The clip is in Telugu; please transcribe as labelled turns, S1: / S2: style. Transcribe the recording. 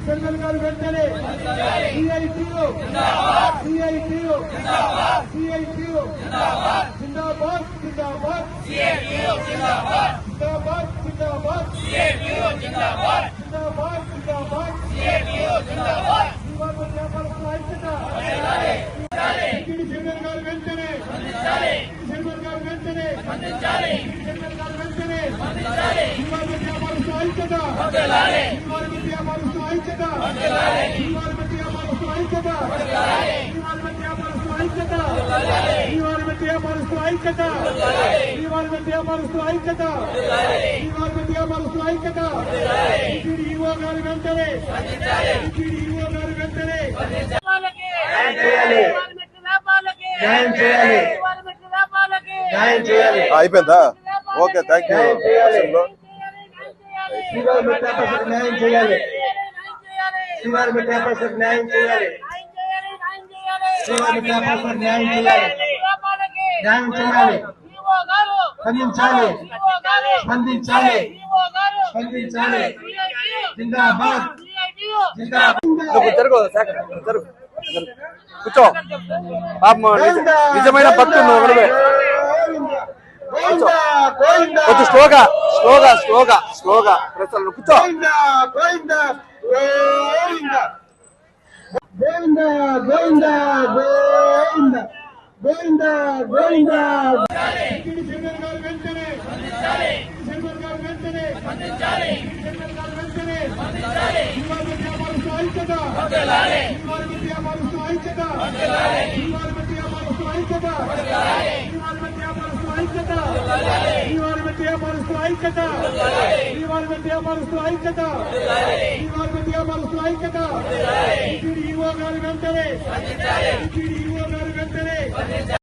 S1: చంద్రబాబు గారు వెంటనే సిఐటియు సిఐటియు సిఐటియు జిందాబాద్ జిందాబాద్ సిఐటియు జిందాబాద్ జిందాబాద్ జిందాబాద్ సిఐటియు జిందాబాద్ జిందాబాద్ జిందాబాద్ సిఐటియు జిందాబాద్ శ్రీవారి వ్యాపారస్తుల ఐక్యత చంద్రబాబు గారు వెంటనే చంద్రబాబు గారు వెంటనే చంద్రబాబు గారు వెంటనే శ్రీవారి వ్యాపారస్తుల ఐక్యత శ్రీవారి వ్యాపారస్తుల ఐక్యత శ్రీవారి వ్యాపారస్తుల ఐక్యత శ్రీవారి వ్యాపారస్తుల ఐక్యత శ్రీవారి వ్యాపారస్తుల ఐక్యత శ్రీవారి వ్యాపారస్తుల ఐక్యత శ్రీవారి వ్యాపారస్తుల ఐక్యత ఈవో గారు వెంటనే ఈవో గారు వెంటనే
S2: అయిపోయిందా? Okay, thank you.
S1: న్యాయం చేయాలి శ్రీవారి వ్యాపారస్తులకు న్యాయం చేయాలి శ్రీవారి వ్యాపారస్తులకు న్యాయం చేయాలి న్యాయం చేయాలి స్పందించాలి స్పందించాలి స్పందించాలి జిందాబాద్
S2: జరుగు జరుగు కూర్చో. నిజమైన భక్తులు ఒకడే. కొంచెం స్లోగా స్లోగా స్లోగా స్లోగా ప్రశ్నలు కూర్చో.
S1: గోవింద గోవింద గోవింద గోవింద గోవింద చంద్రబాబు గారు వెంటనే చంద్రబాబు గారు వెంటనే చంద్రబాబు గారు వెంటనే శ్రీవారి వ్యాపారస్తుల ఐక్యత శ్రీవారి వ్యాపారస్తుల ఐక్యత శ్రీవారి వ్యాపారస్తుల ఐక్యత శ్రీవారి వ్యాపారస్తుల ఐక్యత శ్రీవారి వ్యాపారస్తుల ఐక్యత శ్రీవారి వ్యాపారస్తుల ఐక్యత శ్రీవారి వ్యాపారస్తుల ఐక్యత ఈవో గారు వెంటనే